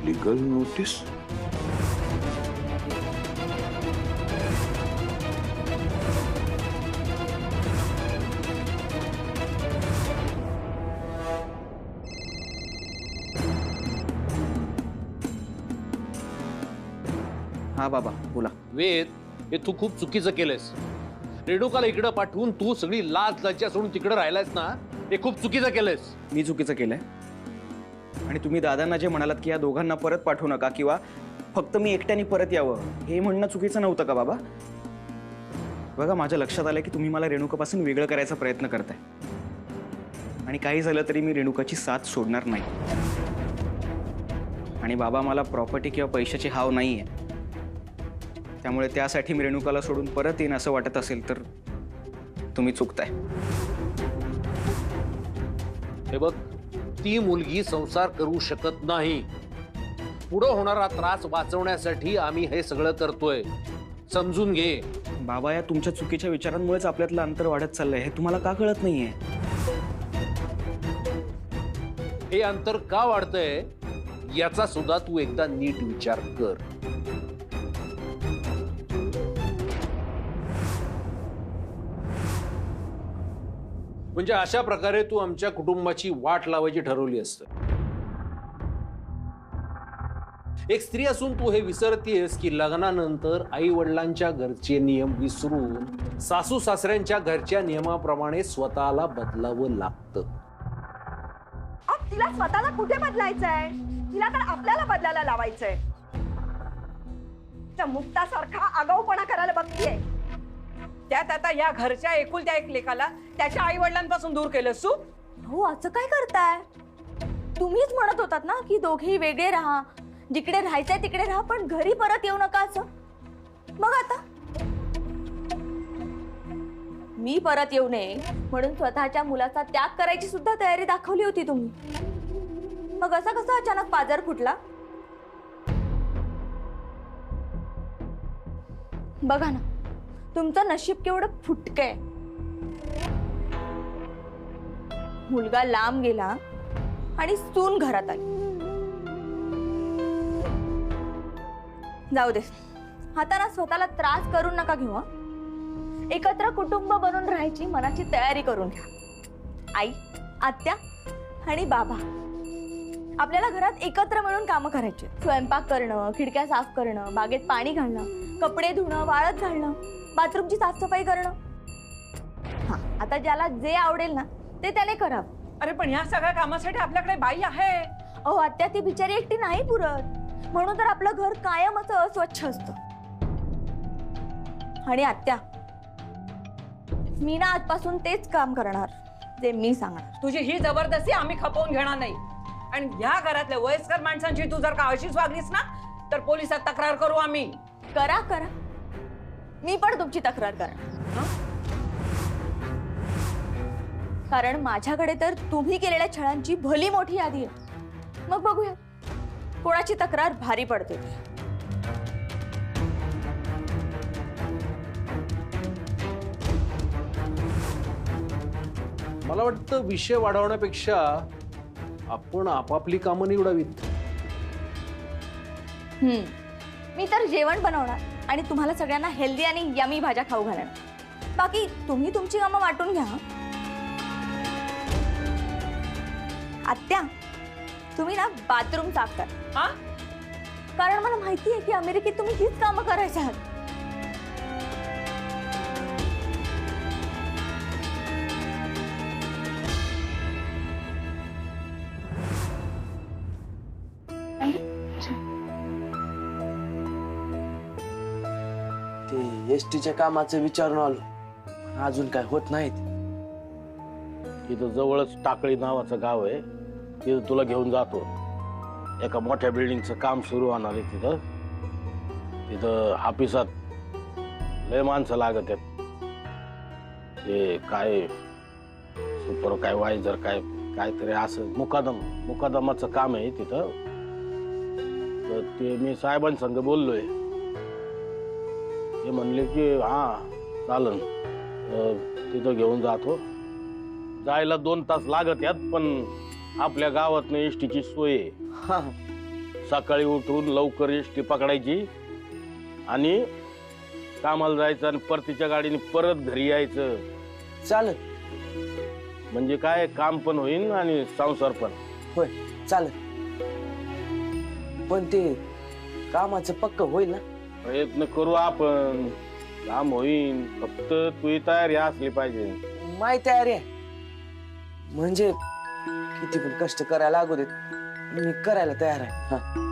Legal notice? हा बाबा बोला. वेद, हे तू खूप चुकीचं केलंस. रेणुकाला इकडं पाठवून तू सगळी लाज लज्जा सोडून तिकडे राहिलायस ना, हे खूप चुकीचं केलंस. मी चुकीचं केलंय? आणि तुम्ही दादांना जे म्हणालात की या दोघांना परत पाठवू नका किंवा फक्त मी एकट्याने परत यावं, हे म्हणणं चुकीचं नव्हतं का बाबा? बघा, माझ्या लक्षात आलं की तुम्ही मला रेणुकापासून वेगळं करायचा प्रयत्न करताय. आणि काही झालं तरी मी रेणुकाची साथ सोडणार नाही. आणि बाबा, मला प्रॉपर्टी किंवा पैशाची हाव नाहीये. त्यामुळे त्यासाठी मी रेणुकाला सोडून परत येईन असं वाटत असेल तर तुम्ही चुकताय. हे बघ, ती मुलगी संसार करू शकत नाही. पुढे होणारा त्रास वाचवण्यासाठी आम्ही हे सगळं करतोय, समजून घे. बाबा, या तुमच्या चुकीच्या विचारांमुळेच आपल्यातलं अंतर वाढत चाललंय. हे तुम्हाला का कळत नाहीये? हे अंतर का वाढतंय याचा सुद्धा तू एकदा नीट विचार कर. म्हणजे अशा प्रकारे तू आमच्या कुटुंबाची वाट लावायची ठरवली असत. एक स्त्री असून तू हे विसरतेस की लग्नानंतर आई वडिलांच्या घरचे नियम विसरून सासू सासऱ्यांच्या घरच्या नियमाप्रमाणे स्वतःला बदलावं लागतं. अब तिला स्वतःला कुठे बदलायचंय? तिला तर आपल्याला बदलायला लावायचंय. त्या मुक्तासारखा आगाऊपणा करायला बघतीये. त्यात आता या घरच्या एकुलत्या एक लेकाला त्याच्या आई वडिलांपासून दूर केलंस तू. हो, असं काय करताय? तुम्हीच म्हणत होतात ना की दोघेही वेगळे राहा, जिकडे राहायचंय तिकडे राहा, पण घरी परत येऊ नका असं. मग आता मी परत येऊ नये म्हणून स्वतःच्या मुलाचा त्याग करायची सुद्धा तयारी दाखवली होती तुम्ही. मग असा कसा अचानक पाजर फुटला? बघा ना, तुमचं नशीब केवढं फुटकंय. मुलगा लांब गेला आणि सून घरात आली. जाऊ दे, हाताना स्वतःला त्रास करून नका घेऊ. एकत्र कुटुंब बनून राहायची मनाची तयारी करून घ्या. आई, आत्या आणि बाबा, आपल्याला घरात एकत्र मिळून कामं करायची. स्वयंपाक करणं, खिडक्या साफ करणं, बागेत पाणी घालणं, कपडे धुणं, वाळत घालणं, बाथरूमची साफसफाई करणं. हा, आता ज्याला जे आवडेल ना ते त्याने करावं. अरे पण ह्या सगळ्या कामासाठी आपल्याकडे बाई आहे. अहो आत्या, ती बिचारी एकटी नाही पुरत, म्हणून तर आपलं घर कायम असं अस्वच्छ असतं. आणि आत्या, मी ना आजपासून तेच काम करणार जे मी सांगणार. तुझी ही जबरदस्ती आम्ही खपवून घेणार नाही. आणि ह्या घरातल्या वयस्कर माणसांची तू जर का अशीच वागलीस ना तर पोलिसात तक्रार करू आम्ही. करा करा, मी पण तुमची तक्रार करणार. कारण माझ्याकडे तर तुम्ही केलेल्या छळांची भली मोठी यादी आहे. मग बघूया कोणाची तक्रार भारी पडते. मला वाटतं विषय वाढवण्यापेक्षा आपण आपापली कामं निवडावीत. मी तर जेवण बनवणार आणि तुम्हाला सगळ्यांना हेल्दी आणि यमी भाज्या खाऊ घालणार. बाकी तुम्ही तुमची कामं वाटून घ्या. आत्या, तुम्ही ना बाथरूम साफ करा. कारण मला माहिती आहे की अमेरिकेत तुम्ही हीच कामं करायची आहात. ते एसटीच्या कामाचं विचारून आलो, अजून काय होत नाहीत. इथं जवळच टाकळी नावाचं गाव आहे, तिथं तुला घेऊन जातो. एका मोठ्या बिल्डिंगचं काम सुरू होणार आहे तिथं. तिथं ऑफिसात लय माणसं लागत आहेत. ते काय सुपरवायझर काहीतरी असं मुकादमाचं काम आहे तिथं. तर ते मी साहेबांसंग बोललोय. ते म्हणले की हा चालन. तिथं घेऊन जातो. जायला 2 तास लागत यात, पण आपल्या गावात एसटीची सोय आहे. हा सकाळी उठून लवकर एसटी पकडायची आणि कामाला जायचं आणि परतीच्या गाडीने परत घरी यायचं. चालत. म्हणजे काय, काम पण होईल आणि संसार पण. होय चालत. पण ते कामाचं पक्क होईल ना? प्रयत्न करू आपण, काम होईल. फक्त तुझी तयारी असली पाहिजे. माय तयारी आहे. म्हणजे किती पण कष्ट करायला लागू देत, मी करायला तयार आहे. हा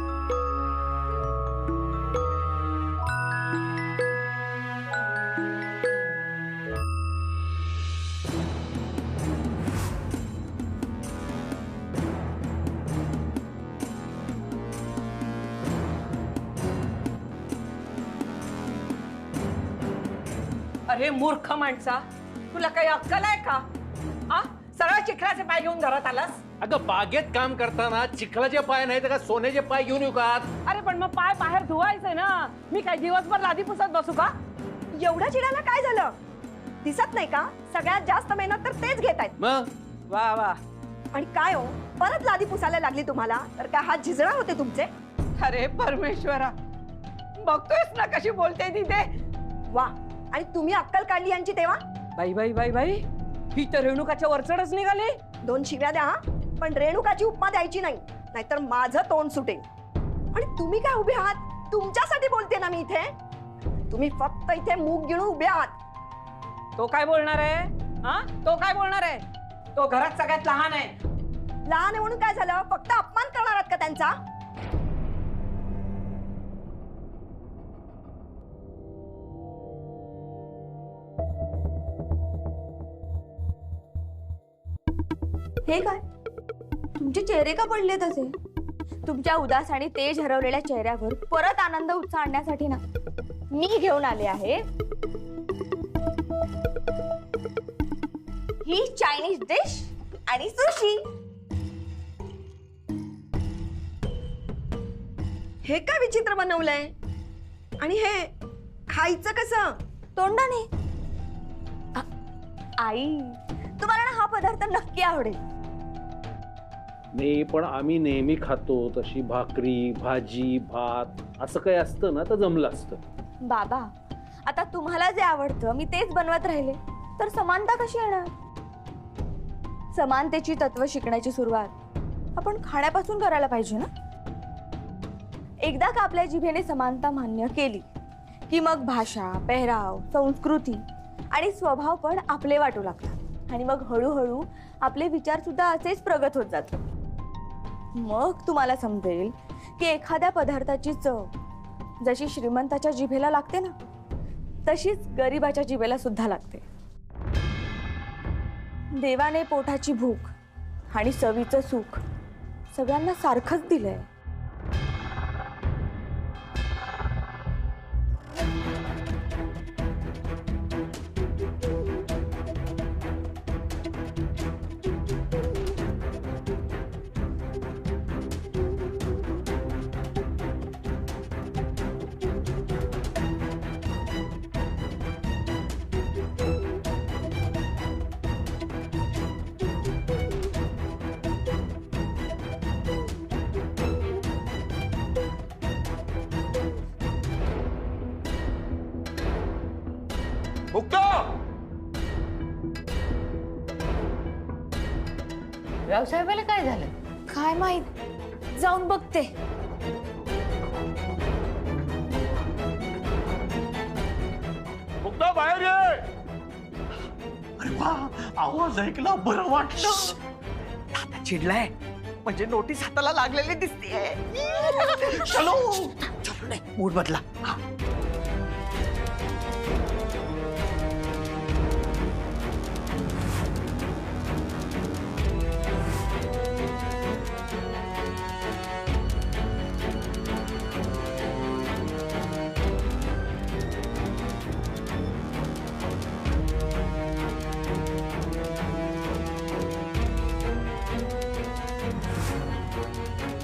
अरे मूर्ख माणसा, तुला काही अक्कल आहे का? आ सगळ्या चिखलाचे पाय घेऊन घरात आलास? अगं बागेत काम करताना चिखलाचे पाय नाही तर का सोन्याचे पाय घेऊन येऊ का? अरे पण मग पाय बाहेर धुवायचे ना. मी काय दिवसभर लादी पुसत बसू का? एवढ्या चिडायला काय झालं? दिसत नाही का सगळ्यात जास्त मेहनत तर तेच घेत आहेत. मग वा वा. आणि काय हो, परत लादी पुसायला लागली तुम्हाला? तर काय हात झिजणार होते तुमचे? अरे परमेश्वरा, बघतोयस ना कशी बोलते तिथे. वा, आणि तुम्ही अक्कल काढली यांची तेव्हा? बाई बाई बाई बाई, ही तर रेणुकाच्या वरचढच निघाली. 2 शिव्या द्या हा, पण रेणुकाची उपमा द्यायची नाही, नाहीतर माझं तोंड सुटेल. आणि तुम्ही काय उभे आहात? तुमच्यासाठी बोलते ना मी इथे. तुम्ही फक्त इथे मूग गिळून उभे आहात. तो काय बोलणार आहे? हा, तो काय बोलणार आहे? तो घरात सगळ्यात लहान आहे. लहान आहे म्हणून काय झालं? फक्त अपमान करणार आहात का त्यांचा? हे काय, तुमचे चेहरे का पडले तसे? तुमच्या उदास आणि तेज हरवलेल्या चेहऱ्यावर परत आनंद उत्साह आणण्यासाठी ना मी घेऊन आले आहे ही चायनीज डिश आणि सुशी. हे काय विचित्र बनवलंय? आणि हे खायचं कसं? तोंडाने. आई, तुम्हाला ना हा पदार्थ नक्की आवडेल. नाही, पण आम्ही नेहमी खातो तशी भाकरी भाजी भात असं काही असतं ना तर जमलं असतं. बाबा, आता तुम्हाला जे आवडतं मी तेच बनवत राहिले तर समानता कशी येणार? समानतेची तत्व शिकण्याची सुरुवात आपण खाण्यापासून करायला पाहिजे ना. एकदा का आपल्या जिभेने समानता मान्य केली की मग भाषा, पेहराव, संस्कृती आणि स्वभाव पण आपले वाटू लागतात. आणि मग हळूहळू आपले विचार सुद्धा असेच प्रगत होत जातात. मग तुम्हाला समजेल की एखाद्या पदार्थाची चव जशी श्रीमंताच्या जिभेला लागते ना, तशीच गरिबाच्या जिभेला सुद्धा लागते. देवाने पोटाची भूक आणि चवीचं सुख सगळ्यांना सारखंच दिलंय. रावसाहेबाला काय झालं? काय माहित, जाऊन बघते. मुक्ता बाहेर ये. अरे वा, आवाज ऐकला बरं वाटलं. दादा चिडलाय म्हणजे नोटीस हाताला लागलेली दिसतेय. चलो चलो, नाही मूड बदला. हा.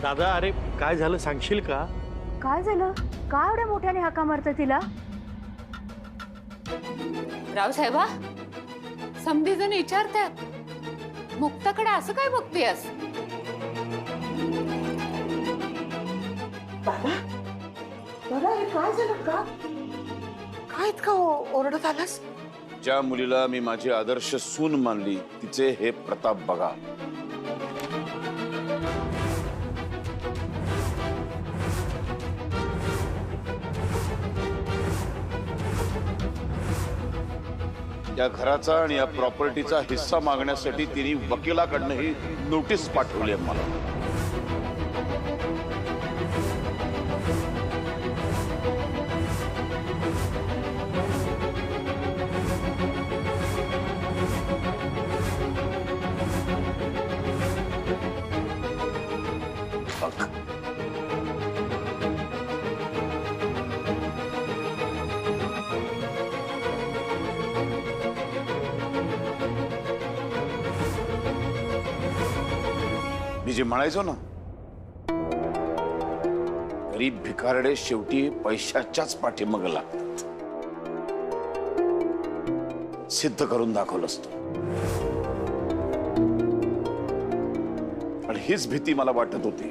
दादा, अरे काय झालं सांगशील का? काय झालं? का एवढ्या मोठ्याने हाका मारतं तिला? रावसाहेबा, समधीजण विचारतात मुक्ताकडे असं काय बघतेस? दादा हे काय झालं का काय इतका ओरडत आलास? ज्या मुलीला मी माझी आदर्श सून मानली तिचे हे प्रताप बघा. या घराचा आणि या प्रॉपर्टीचा हिस्सा मागण्यासाठी तिने वकिलाकडनं ही नोटीस पाठवली आहे मला. मी जे म्हणायचो ना, गरीब भिकारडे शेवटी पैशाच्याच पाठीमाग लागतात. सिद्ध करून दाखवलं असतं. आणि हीच भीती मला वाटत होती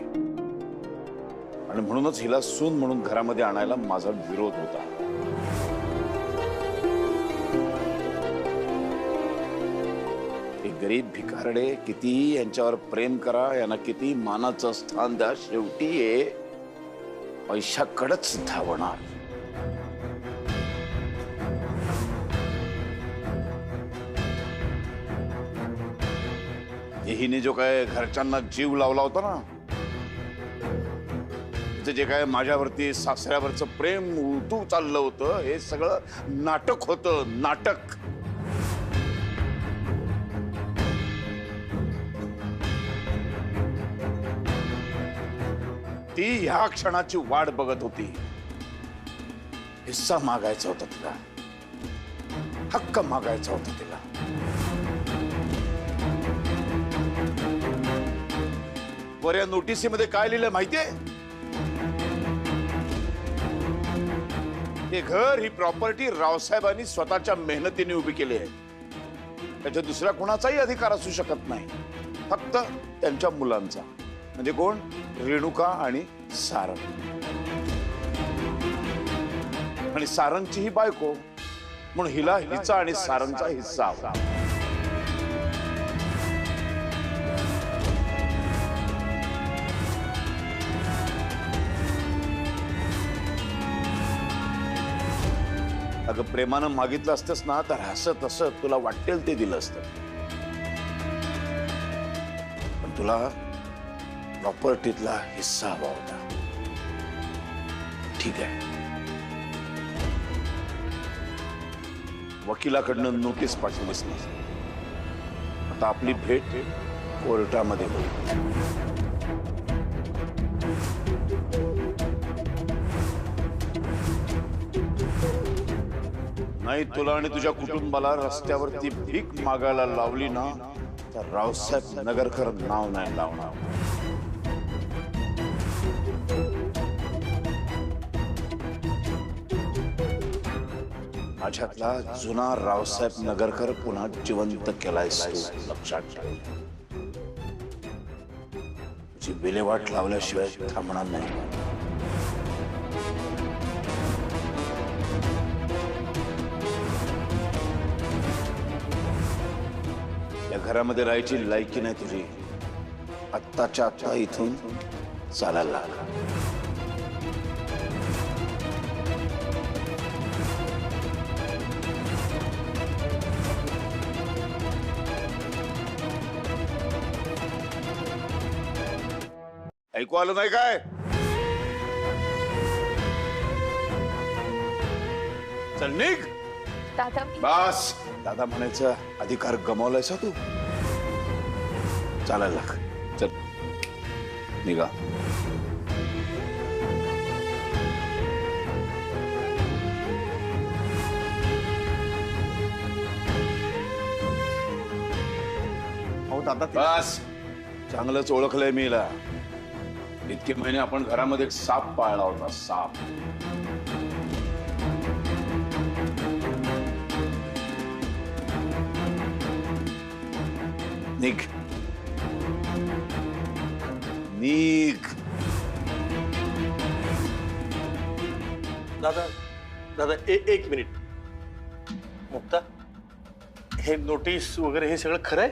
आणि म्हणूनच हिला सून म्हणून घरामध्ये आणायला माझा विरोध होता. गरीब भिकारडे किती यांच्यावर प्रेम करा, यांना किती मानाचं स्थान द्या, शेवटी हे पैशाकडेच धावणार. हिने जो काय घरच्यांना जीव लावला होता ना, जे काय माझ्यावरती सासऱ्यावरचं प्रेम उलटू चाललं होतं, हे सगळं नाटक होतं. नाटक. ती ह्या क्षणाची वाट बघत होती. हिस्सा मागायचा होता तिला, हक्क मागायचा होता तिला. वर या नोटिसीमध्ये काय लिहिलं माहितीये? हे घर, ही प्रॉपर्टी रावसाहेबांनी स्वतःच्या मेहनतीने उभी केली आहे. त्याच्या दुसऱ्या कोणाचाही अधिकार असू शकत नाही, फक्त त्यांच्या मुलांचा. म्हणजे कोण? रेणुका आणि सारंग. आणि सारंगची ही बायको, म्हणून हिला हिचा आणि सारंगचा हिस्सा हवा. अगं प्रेमानं मागितलं असतंस ना, तर हसत हसत तुला वाटेल ते दिलं असतं. पण तुला प्रॉपर्टीतला हिस्सा हवा होता. ठीक आहे, वकिलाकडनं नोटीस पाठवलीस नाही. आता आपली भेट कोर्टामध्ये होईल. नाही तुला आणि तुझ्या कुटुंबाला रस्त्यावरती भीक मागायला लावली ना, तर रावसाहेब नगरकर नाव नाही लावणार. माझ्यातला जुना रावसाहेब नगरकर पुन्हा जिवंत केलाय. लक्षात ठेव, तुझी विल्हेवाट लावल्याशिवाय थांबणार नाही. या घरामध्ये राहायची लायकी नाही तुझी. आत्ताच्या आत्ता इथून चालायला लागला. ऐकू आलं नाही काय? चल निघ. दादा बस, दादा म्हणायचा अधिकार गमावलायस तू. चालायला लाग. चल निघा. हो दादा, बस, चांगलंच ओळखलंय मी हिला. इतके महिने आपण घरामध्ये एक साप पाळला होता. साप. निघ निघ. दादा दादा एक मिनिट. मुक्ता, हे नोटीस वगैरे हे सगळं खरं आहे?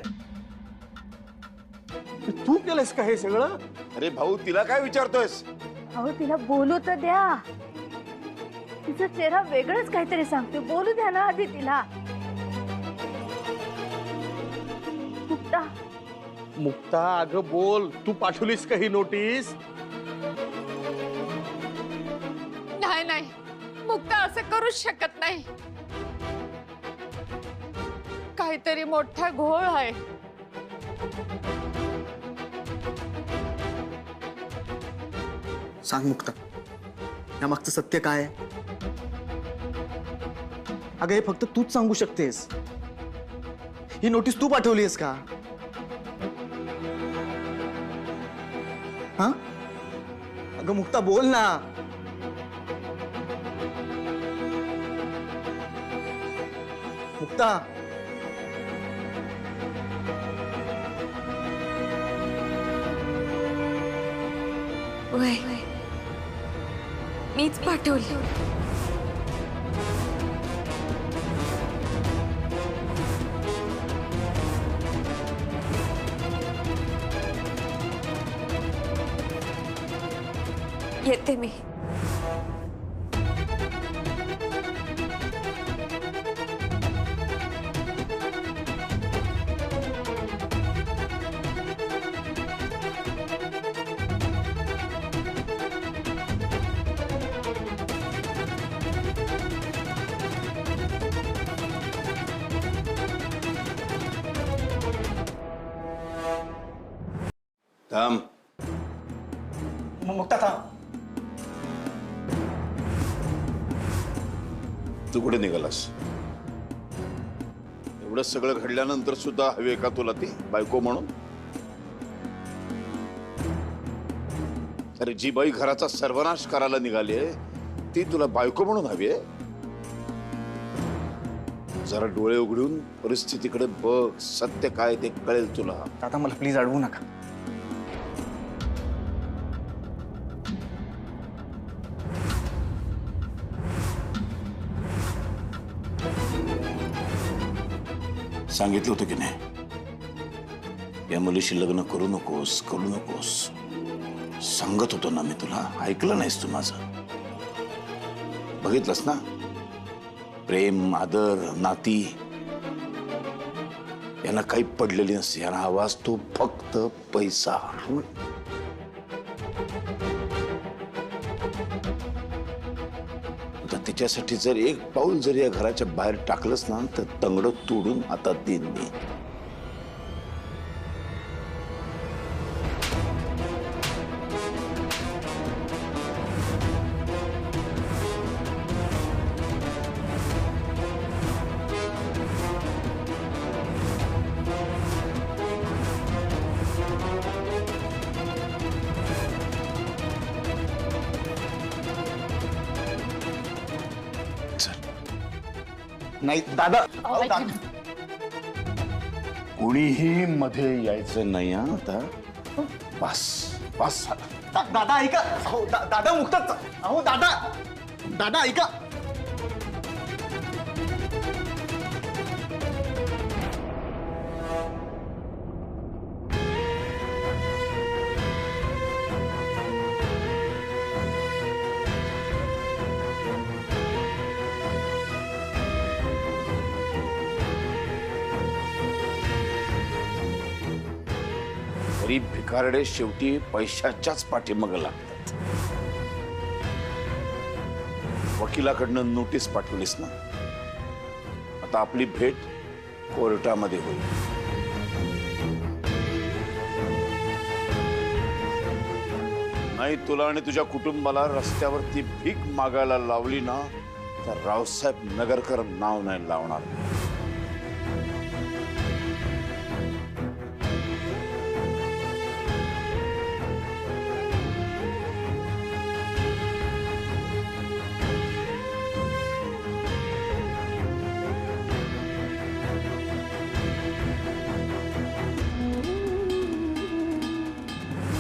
तू केलंस का हे सगळं? अरे भाऊ, तिला काय विचारतोयस? अहो तिला बोलू तर द्या. तिचा चेहरा वेगळंच काहीतरी सांगतो. बोलू द्या ना आधी तिला. मुक्ता, मुक्ता अगं बोल, तू पाठवलीस का ही नोटीस? नाही नाही, मुक्ता असं करूच शकत नाही. काहीतरी मोठा घोळ आहे. सांग मुक्ता, या मागचं सत्य काय आहे? अगं हे फक्त तूच सांगू शकतेस. ही नोटीस तू पाठवलीस का? हा अगं मुक्ता बोल ना. मुक्ता, वय मीच पाठवली. येते मी. थांब. मुक्ता थांब. तू कुठे निघालास? एवढं सगळं घडल्यानंतर सुद्धा हवे का तुला ती बायको म्हणून? अरे जी बाई घराचा सर्वनाश करायला निघाली ती तुला बायको म्हणून हवी आहे? जरा डोळे उघडून परिस्थितीकडे बघ. सत्य काय ते कळेल तुला. आता मला प्लीज अडवू नका. सांगितलं होतं की नाही, या मुलीशी लग्न करू नकोस, करू नकोस. सांगत होतो ना मी तुला, ऐकलं नाहीस तू माझं. बघितलंस ना, प्रेम, आदर, नाती यांना काही पडलेली नसते. यांना हवा असतो फक्त पैसा. आता तिच्यासाठी जर एक पाऊल जर या घराच्या बाहेर टाकलंस ना, तर तंगड तोडून हातात देईन मी. नाही दादा. कोणीही मध्ये यायचं नाही हा आता. बस बस. दादा ऐका. अहो दादा मुक्ता. अहो दादा. दादा ऐका. गरीब भिकारडे शेवटी पैशाच्याच पाठीमागे लागतात. वकिलाकडनं नोटीस पाठवलीस ना, आता आपली भेट कोर्टामध्ये होईल. नाही तुला आणि तुझ्या कुटुंबाला रस्त्यावरती भीक मागायला लावली ना, तर रावसाहेब नगरकर नाव नाही लावणार.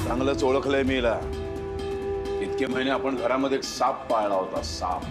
चांगलंच ओळखलंय मीला. इतके महिने आपण घरामध्ये एक साप पाळला होता, साप.